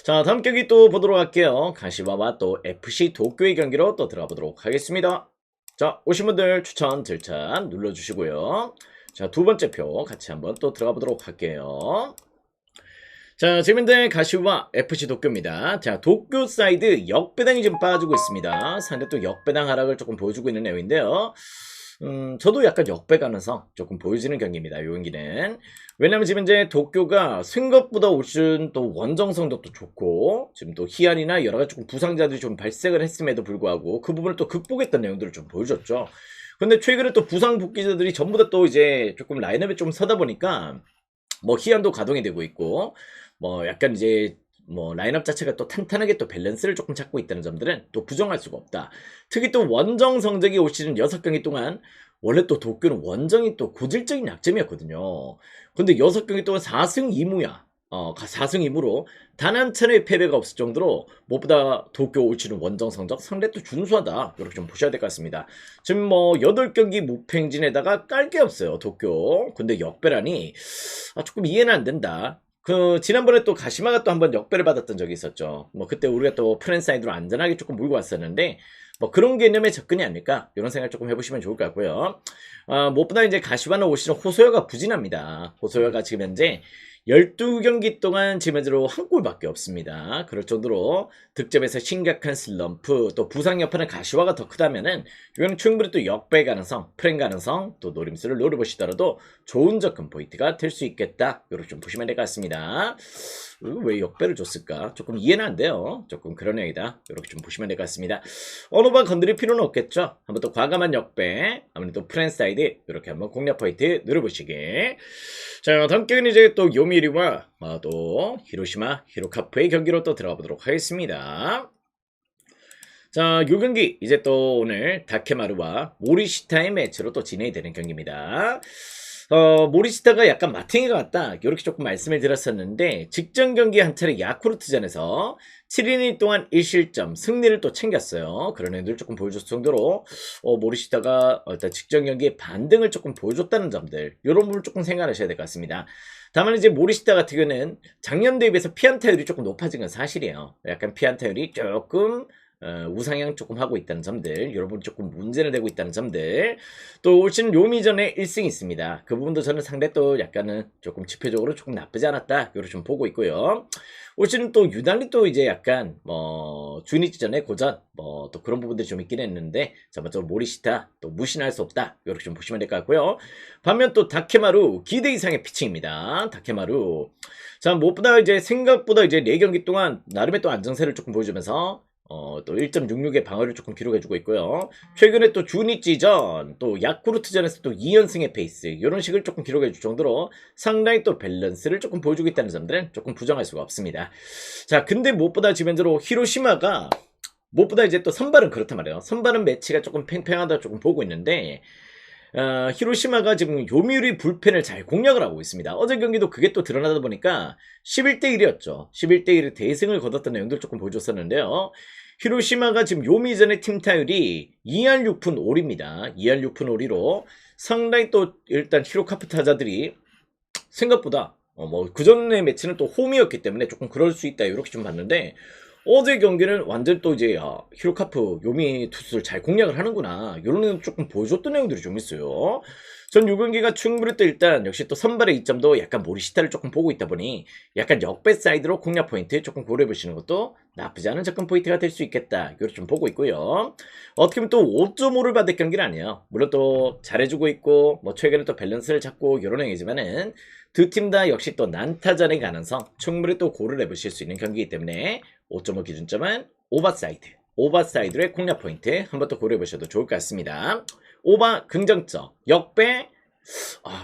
S1: 자, 다음 경기 또 보도록 할게요. 가시와와 또 FC 도쿄의 경기로 또 들어가 보도록 하겠습니다. 자, 오신 분들 추천 절찬 눌러주시고요. 자, 두 번째 표 같이 한번 또 들어가 보도록 할게요. 자, 지금 현재 가시와 FC 도쿄입니다. 자, 도쿄 사이드 역배당이 좀 빠지고 있습니다. 상대 또 역배당 하락을 조금 보여주고 있는 내용인데요. 저도 약간 역배 가능성 조금 보여지는 경기입니다. 이 경기는. 왜냐면 지금 이제 도쿄가 생각보다 오신 또 원정 성적도 좋고, 지금 또 희한이나 여러 가지 조금 부상자들이 좀 발생을 했음에도 불구하고 그 부분을 또 극복했던 내용들을 좀 보여줬죠. 근데 최근에 또 부상 복귀자들이 전부 다 또 이제 조금 라인업에 좀 서다 보니까 뭐 희한도 가동이 되고 있고, 뭐 약간 이제 뭐 라인업 자체가 또 탄탄하게 또 밸런스를 조금 찾고 있다는 점들은 또 부정할 수가 없다. 특히 또 원정 성적이 올 시즌 6경기 동안 원래 또 도쿄는 원정이 또 고질적인 약점이었거든요. 근데 6경기 동안 4승 2무야. 4승 2무로 단 한 차례의 패배가 없을 정도로 무엇보다 도쿄 올 시즌 원정 성적 상당히 또 준수하다, 이렇게 좀 보셔야 될 것 같습니다. 지금 뭐 8경기 무패행진에다가 깔 게 없어요, 도쿄. 근데 역배라니 조금 이해는 안 된다. 지난번에 또 가시마가 또 한번 역배를 받았던 적이 있었죠. 뭐 그때 우리가 또 프랜사이드로 안전하게 조금 몰고 왔었는데, 뭐 그런 개념의 접근이 아닐까, 이런 생각 조금 해보시면 좋을 것 같고요. 무엇보다 이제 가시마는 올 시즌 호소여가 부진합니다. 호소여가 지금 현재 12경기 동안 지금 현재로 한 골밖에 없습니다. 그럴 정도로 득점에서 심각한 슬럼프, 또 부상 여파는 가시화가 더 크다면은 이거는 충분히 또 역배 가능성, 프랭 가능성, 또 노림수를 노려보시더라도 좋은 접근 포인트가 될 수 있겠다. 이렇게 좀 보시면 될 것 같습니다. 왜 역배를 줬을까? 조금 이해는 안 돼요. 조금 그런 얘기다. 이렇게 좀 보시면 될 것 같습니다. 어느 번 건드릴 필요는 없겠죠. 한번 또 과감한 역배, 아무래도 프렌 사이드 이렇게 한번 공략 포인트 누려보시게. 자, 다음 경기는 이제 또 요미우리와 또 히로시마 히로카프의 경기로 또 들어가 보도록 하겠습니다. 자, 요 경기 이제 또 오늘 다케마루와 모리시타의 매치로 또 진행이 되는 경기입니다. 모리시타가 약간 마탱이가 같다 이렇게 조금 말씀을 드렸었는데 직전 경기 한 차례 야쿠르트전에서 7이닝 동안 1실점 승리를 또 챙겼어요. 그런 애들 조금 보여줬을 정도로 모리시타가 일단 직전 경기에 반등을 조금 보여줬다는 점들 이런 부분을 조금 생각하셔야 될 것 같습니다. 다만 이제 모리시타 같은 경우는 작년 대비해서 피안타율이 조금 높아진 건 사실이에요. 약간 피안타율이 조금 우상향 조금 하고 있다는 점들, 여러분 조금 문제를 내고 있다는 점들, 또 올 시즌 요미전에 1승이 있습니다. 그 부분도 저는 상대 또 약간은 조금 지표적으로 조금 나쁘지 않았다 이렇게 좀 보고 있고요. 올 시즌 또 유달리 또 이제 약간 주니치전에 고전 또 그런 부분들이 좀 있긴 했는데 전반적으로 모리시타 또 무시할 수 없다 이렇게 좀 보시면 될 것 같고요. 반면 또 다케마루 기대 이상의 피칭입니다. 다케마루 자 무엇보다 이제 생각보다 이제 4경기 동안 나름의 또 안정세를 조금 보여주면서 또 1.66의 방어를 조금 기록해주고 있고요. 최근에 또 주니치전, 또 야쿠르트전에서 또 2연승의 페이스 이런 식을 조금 기록해줄 정도로 상당히 또 밸런스를 조금 보여주고 있다는 점들은 조금 부정할 수가 없습니다. 자, 근데 무엇보다 지금 현재로 히로시마가 무엇보다 이제 또 선발은 그렇단 말이에요. 선발은 매치가 조금 팽팽하다 조금 보고 있는데 히로시마가 지금 요미우리 불펜을 잘 공략을 하고 있습니다. 어제 경기도 그게 또 드러나다 보니까 11대1이었죠. 11대1의 대승을 거뒀던 내용들 조금 보여줬었는데요. 히로시마가 지금 요미전의 팀 타율이 2할 6푼 5리입니다. 2할 6푼 5리로 상당히 또 일단 히로카프 타자들이 생각보다 그전의 매치는 또 홈이었기 때문에 조금 그럴 수 있다 이렇게 좀 봤는데 어제 경기는 완전 또 이제 히로카프 요미 투수를 잘 공략을 하는구나 이런 내용 조금 보여줬던 내용들이 좀 있어요. 전 요 경기가 충분히 또 일단 역시 또 선발의 이점도 약간 모리시타를 조금 보고 있다 보니 약간 역배 사이드로 공략 포인트 조금 고려해 보시는 것도 나쁘지 않은 접근 포인트가 될 수 있겠다 이렇게 좀 보고 있고요. 어떻게 보면 또 5.5를 받을 경기는 아니에요. 물론 또 잘해주고 있고 최근에 또 밸런스를 잡고 이런 행위지만은 두 팀 다 역시 또 난타전의 가능성 충분히 또 고려해 보실 수 있는 경기이기 때문에 5.5 기준점은 오버사이드의 공략 포인트 한번 또 고려해 보셔도 좋을 것 같습니다. 오버 긍정점 역배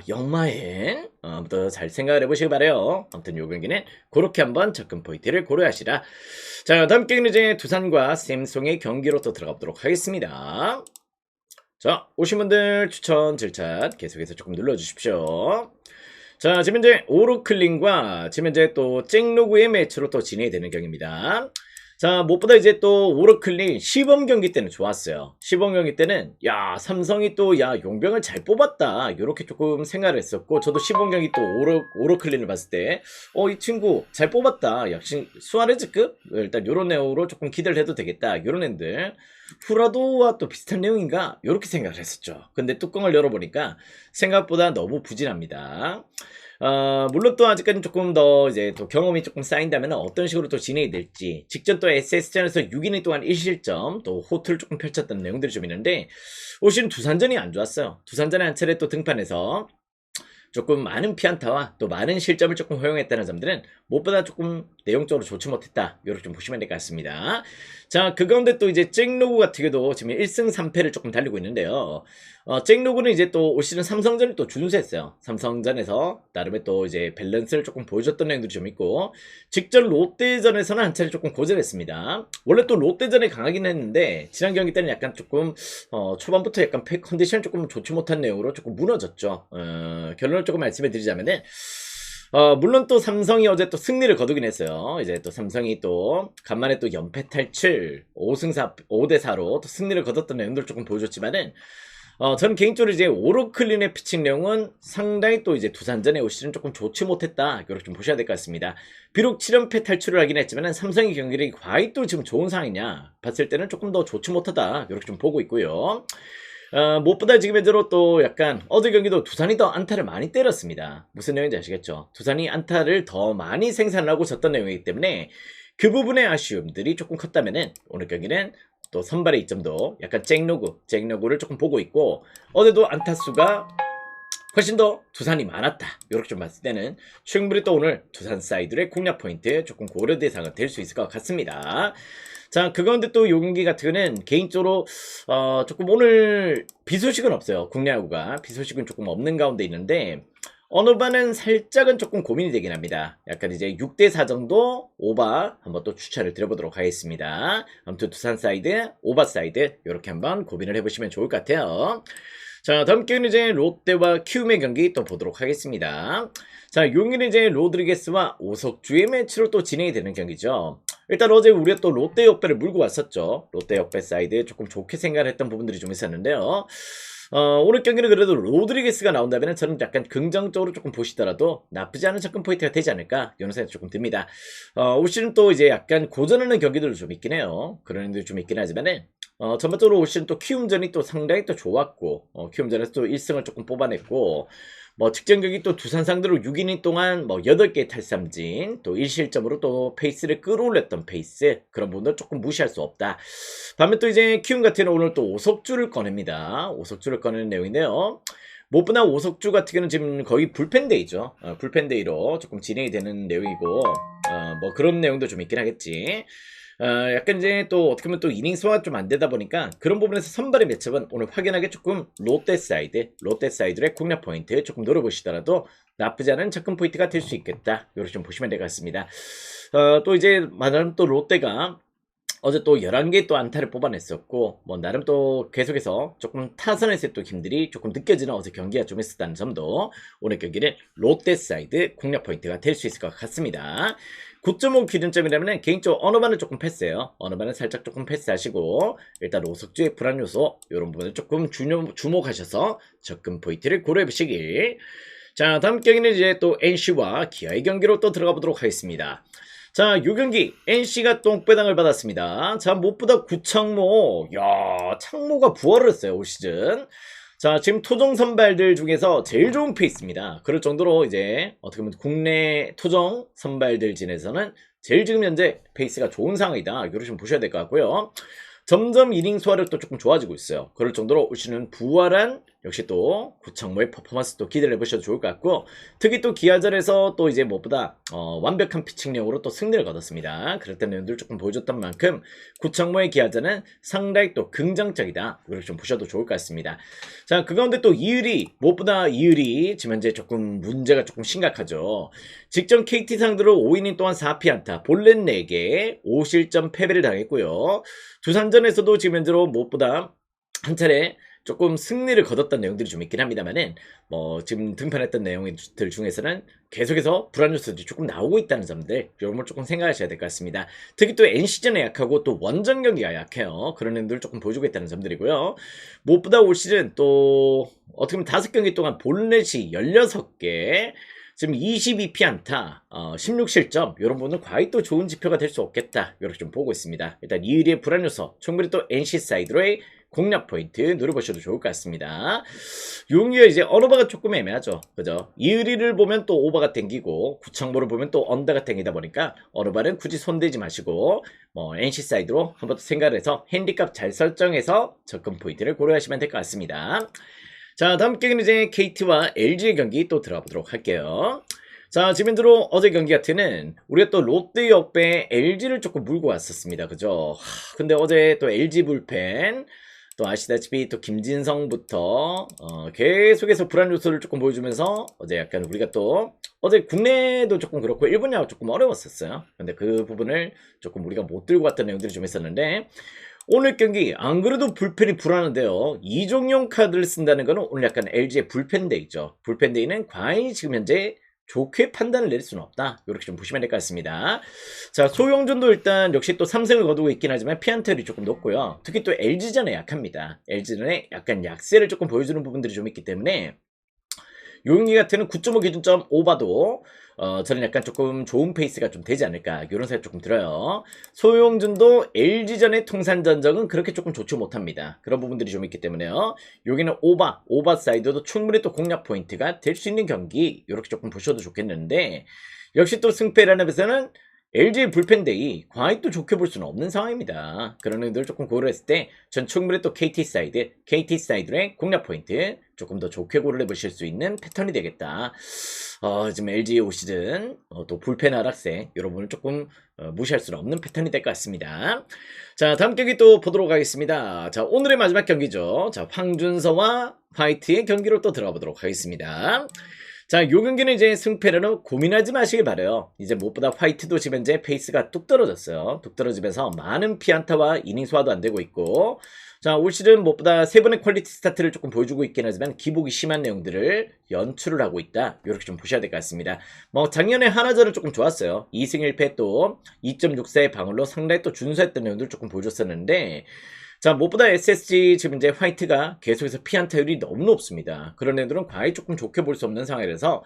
S1: 역마행 아무튼 잘 생각을 해보시기 바래요. 아무튼 요 경기는 그렇게 한번 접근 포인트를 고려하시라. 자, 다음 경기는 이제 두산과 샘송의 경기로 또 들어가 보도록 하겠습니다. 자, 오신 분들 추천 절차 계속해서 조금 눌러주십시오. 자, 지금 현재 오로클린과 지금 현재 또 쨍로그의 매치로 또 진행이 되는 경기입니다. 자, 무엇보다 이제 또 오로클린 시범 경기 때는 좋았어요. 시범 경기 때는 삼성이 또 용병을 잘 뽑았다 이렇게 조금 생각을 했었고 저도 시범 경기 또 오로클린을 봤을 때 이 친구 잘 뽑았다 역시 수아레즈급 일단 요런 내용으로 조금 기대를 해도 되겠다 요런 애들 후라도와 또 비슷한 내용인가 이렇게 생각을 했었죠. 근데 뚜껑을 열어보니까 생각보다 너무 부진합니다. 물론 또 아직까지는 조금 더 이제 또 경험이 조금 쌓인다면 어떤 식으로 또 진행이 될지 직전 또 SS전에서 6이닝 동안 1실점 또 호투를 조금 펼쳤던 내용들이 좀 있는데 올 시즌 두산전이 안 좋았어요. 두산전에 한 차례 또 등판해서 조금 많은 피안타와 또 많은 실점을 조금 허용했다는 점들은 무엇보다 조금 내용적으로 좋지 못했다 이렇게 좀 보시면 될 것 같습니다. 자, 그 가운데 또 이제 잭로그 같은 경우도 지금 1승 3패를 조금 달리고 있는데요. 잭로그는 이제 또 올 시즌 삼성전을 또 준수했어요. 삼성전에서 나름의 또 이제 밸런스를 조금 보여줬던 내용들이 좀 있고 직전 롯데전에서는 한 차례 조금 고전했습니다. 원래 또 롯데전에 강하긴 했는데 지난 경기 때는 약간 조금 초반부터 약간 컨디션 조금 좋지 못한 내용으로 조금 무너졌죠. 결론을 조금 말씀해 드리자면은 물론 또 삼성이 어제 또 승리를 거두긴 했어요. 이제 또 삼성이 또 간만에 또 연패 탈출 5대4로 또 승리를 거뒀던 내용들을 조금 보여줬지만은 저는 개인적으로 이제 오로클린의 피칭 내용은 상당히 또 이제 두산전에 올 시즌 조금 좋지 못했다 이렇게 좀 보셔야 될 것 같습니다. 비록 7연패 탈출을 하긴 했지만 삼성의 경기력이 과연 또 지금 좋은 상황이냐 봤을 때는 조금 더 좋지 못하다 이렇게 좀 보고 있고요. 무엇보다 지금 현재로 또 약간 어제 경기도 두산이 더 안타를 많이 때렸습니다. 무슨 내용인지 아시겠죠? 두산이 안타를 더 많이 생산하고 졌던 내용이기 때문에 그 부분의 아쉬움들이 조금 컸다면은 오늘 경기는 또 선발의 이점도 약간 잭로그를 조금 보고 있고 어제도 안타수가 훨씬 더 두산이 많았다. 이렇게 좀 봤을 때는 충분히 또 오늘 두산 사이드의 공략 포인트 조금 고려 대상은 될 수 있을 것 같습니다. 자, 그 가운데 또 요 경기 같은 경우는 개인적으로 조금 오늘 비 소식은 없어요. 국내 야구가 비 소식은 조금 없는 가운데 있는데 어느 반은 살짝은 조금 고민이 되긴 합니다. 약간 이제 6대4 정도 오바 한번 또 추천을 드려보도록 하겠습니다. 아무튼 두산 사이드, 오바 사이드 이렇게 한번 고민을 해보시면 좋을 것 같아요. 자, 다음 경기는 이제 롯데와 키움의 경기 또 보도록 하겠습니다. 자, 요 경기는 이제 로드리게스와 오석주의 매치로 또 진행이 되는 경기죠. 일단 어제 우리가 또 롯데 역배를 물고 왔었죠. 롯데 역배 사이드 조금 좋게 생각을 했던 부분들이 좀 있었는데요. 오늘 경기는 그래도 로드리게스가 나온다면 저는 약간 긍정적으로 조금 보시더라도 나쁘지 않은 접근 포인트가 되지 않을까 이런 생각이 조금 듭니다. 올 시즌 또 이제 약간 고전하는 경기들도 좀 있긴 해요. 그런 애들 좀 있긴 하지만은 전반적으로 올 시즌 또 키움전이 또 상당히 또 좋았고 키움전에서 또 1승을 조금 뽑아냈고 뭐 직전 경기 또 두산 상대로 6이닝 동안 뭐 8개 탈삼진 또 1실점으로 또 페이스를 끌어올렸던 페이스 그런 부분도 조금 무시할 수 없다. 반면 또 이제 키움 같은 경우는 오늘 또 오석주를 꺼냅니다. 오석주를 꺼내는 내용인데요. 무엇보다 오석주 같은 경우는 지금 거의 불펜데이죠. 불펜데이로 조금 진행이 되는 내용이고 뭐 그런 내용도 좀 있긴 하겠지. 약간 이제 또 어떻게 보면 또 이닝 소화가 좀 안 되다 보니까 그런 부분에서 선발의 매첩은 오늘 확연하게 조금 롯데 사이드의 공략 포인트 조금 노려보시더라도 나쁘지 않은 접근 포인트가 될 수 있겠다. 이렇게 좀 보시면 될 것 같습니다. 또 이제 말하면 또 롯데가 어제 또 11개 또 안타를 뽑아냈었고 뭐 나름 또 계속해서 조금 타선에서의 또 힘들이 조금 느껴지는 어제 경기가 좀 있었다는 점도 오늘 경기는 롯데 사이드 공략 포인트가 될 수 있을 것 같습니다. 9.5 기준점이라면 개인적으로 어느 반은 조금 패스해요. 어느 반은 살짝 조금 패스하시고 일단 오석주의 불안 요소 이런 부분을 조금 주목하셔서 접근 포인트를 고려해 보시길. 자, 다음 경기는 이제 또 NC와 기아의 경기로 또 들어가 보도록 하겠습니다. 자, 요 경기 NC가 똥배당을 받았습니다. 자, 무엇보다 구창모, 야, 창모가 부활을 했어요 올 시즌. 자, 지금 토종 선발들 중에서 제일 좋은 페이스입니다. 그럴 정도로 이제 어떻게 보면 국내 토종 선발들 진에서는 제일 지금 현재 페이스가 좋은 상황이다. 이걸 좀 보셔야 될 것 같고요. 점점 이닝 소화력도 조금 좋아지고 있어요. 그럴 정도로 올 시즌은 부활한 역시 또 구창모의 퍼포먼스도 기대를 해보셔도 좋을 것 같고 특히 또 기아전에서 또 이제 무엇보다 완벽한 피칭력으로 또 승리를 거뒀습니다. 그랬던 내용들 조금 보여줬던 만큼 구창모의 기아전은 상당히 또 긍정적이다. 이렇게 좀 보셔도 좋을 것 같습니다. 자, 그 가운데 또 무엇보다 이의리 지금 현재 조금 문제가 조금 심각하죠. 직전 KT 상대로 5이닝 동안 4피안타, 볼넷 4개, 5실점 패배를 당했고요. 두산전에서도 지금 현재로 무엇보다 한 차례 조금 승리를 거뒀던 내용들이 좀 있긴 합니다만은 뭐 지금 등판했던 내용들 중에서는 계속해서 불안 요소들이 조금 나오고 있다는 점들 이런 걸 조금 생각하셔야 될 것 같습니다. 특히 또 NC전에 약하고 또 원정 경기가 약해요. 그런 내용들을 조금 보여주고 있다는 점들이고요. 무엇보다 올 시즌 또 어떻게 보면 5경기 동안 볼넷이 16개 지금 22피안타, 16실점 이런 부분은 과히 또 좋은 지표가 될 수 없겠다. 이렇게 좀 보고 있습니다. 일단 이의리의 불안 요소, 충분히 또 NC 사이드로의 공략 포인트 누려보셔도 좋을 것 같습니다. 용기가 이제 언어바가 조금 애매하죠. 그죠? 이의리를 보면 또 오버가 땡기고 구창모를 보면 또 언더가 땡기다 보니까 언어바는 굳이 손대지 마시고 뭐 NC 사이드로 한번 또 생각을 해서 핸디값 잘 설정해서 접근 포인트를 고려하시면 될 것 같습니다. 자, 다음 경기는 이제 KT와 LG의 경기 또 들어보도록 할게요. 자, 지금 들어 어제 경기 같은 우리가 또 롯데 역배 LG를 조금 물고 왔었습니다. 그죠? 근데 어제 또 LG 불펜 또 아시다시피 또 김진성부터 계속해서 불안 요소를 조금 보여주면서 어제 약간 우리가 또 어제 국내도 조금 그렇고 일본 야구 조금 어려웠었어요. 근데 그 부분을 조금 우리가 못 들고 왔던 내용들이 좀 있었는데 오늘 경기 안 그래도 불펜이 불안한데요. 이종용 카드를 쓴다는 거는 오늘 약간 LG의 불펜데이죠. 불펜데이는 과히 지금 현재 좋게 판단을 내릴 수는 없다. 이렇게 좀 보시면 될 것 같습니다. 자, 소영준도 일단 역시 또 3승을 거두고 있긴 하지만 피안타율이 조금 높고요. 특히 또 LG전에 약합니다. LG전에 약간 약세를 조금 보여주는 부분들이 좀 있기 때문에 요 경기 같은 9.5 기준점 오바도 저는 약간 조금 좋은 페이스가 좀 되지 않을까 이런 생각 조금 들어요. 소용준도 LG전의 통산 전적은 그렇게 조금 좋지 못합니다. 그런 부분들이 좀 있기 때문에요. 여기는 오바 사이드도 충분히 또 공략 포인트가 될 수 있는 경기 이렇게 조금 보셔도 좋겠는데 역시 또 승패라는 데서는 LG 불펜데이 과히 또 좋게 볼 수는 없는 상황입니다. 그런 의도를 조금 고려했을 때 전 충분히 또 KT 사이드의 공략 포인트 조금 더 좋게 고려해 보실 수 있는 패턴이 되겠다. 지금 LG 올 시즌 또 불펜 하락세 여러분을 조금 무시할 수는 없는 패턴이 될 것 같습니다. 자, 다음 경기 또 보도록 하겠습니다. 자, 오늘의 마지막 경기죠. 자, 황준서와 화이트의 경기로 또 들어가 보도록 하겠습니다. 자, 요 경기는 이제 승패라는 고민하지 마시길 바래요. 이제 무엇보다 화이트도 지금 현재 페이스가 뚝 떨어졌어요. 뚝 떨어지면서 많은 피안타와 이닝 소화도 안 되고 있고, 자, 올 시즌 무엇보다 세 번의 퀄리티 스타트를 조금 보여주고 있긴 하지만 기복이 심한 내용들을 연출을 하고 있다. 이렇게 좀 보셔야 될 것 같습니다. 뭐 작년에 하나전은 조금 좋았어요. 2승 1패 또 2.64의 방울로 상당히 또 준수했던 내용들을 조금 보여줬었는데, 자, 무엇보다 SSG 지금 이제 화이트가 계속해서 피안타율이 너무 높습니다. 그런 애들은 과히 조금 좋게 볼 수 없는 상황이라서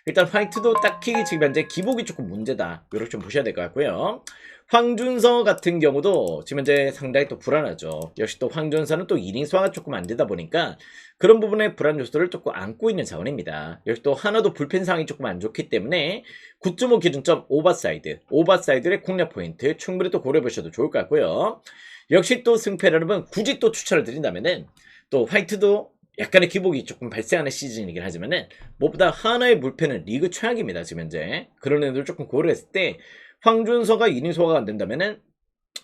S1: 일단 화이트도 딱히 지금 현재 기복이 조금 문제다. 이렇게 좀 보셔야 될 것 같고요. 황준서 같은 경우도 지금 현재 상당히 또 불안하죠. 역시 또 황준서는 또 이닝 소화가 조금 안 되다 보니까 그런 부분의 불안 요소를 조금 안고 있는 자원입니다. 역시 또 하나도 불펜 상황이 조금 안 좋기 때문에 9.5 기준점 오버사이드의 공략 포인트 충분히 또 고려해 보셔도 좋을 것 같고요. 역시 또 승패라면 굳이 또 추천을 드린다면은 또 화이트도 약간의 기복이 조금 발생하는 시즌이긴 하지만은 무엇보다 하나의 물패는 리그 최악입니다. 지금 현재 그런 애들 조금 고려했을 때 황준서가 이닝 소화가 안 된다면은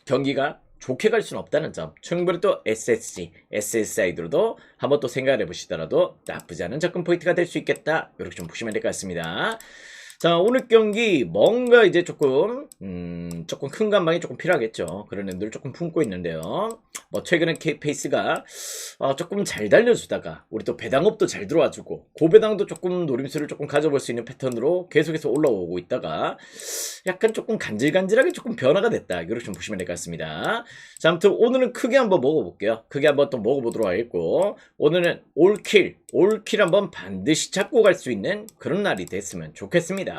S1: 경기가 좋게 갈 수는 없다는 점 충분히 또 SS 사이드로도 한번 또 생각을 해보시더라도 나쁘지 않은 접근 포인트가 될 수 있겠다. 이렇게 좀 보시면 될 것 같습니다. 자, 오늘 경기 뭔가 이제 조금 큰 감방이 조금 필요하겠죠. 그런 애들을 조금 품고 있는데요. 뭐 최근에 페이스가 조금 잘 달려주다가 우리 또 배당업도 잘 들어와주고 고배당도 조금 노림수를 조금 가져볼 수 있는 패턴으로 계속해서 올라오고 있다가 약간 조금 간질간질하게 조금 변화가 됐다. 이렇게 좀 보시면 될 것 같습니다. 자, 아무튼 오늘은 크게 한번 먹어볼게요. 크게 한번 또 먹어보도록 하겠고 오늘은 올킬 한번 반드시 잡고 갈 수 있는 그런 날이 됐으면 좋겠습니다.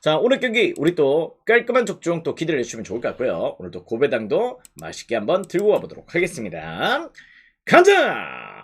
S1: 자, 오늘 경기 우리 또 깔끔한 적중 또 기대를 해주시면 좋을 것 같고요. 오늘도 고배당도 맛있게 한번 들고 와보도록 하겠습니다. 가자!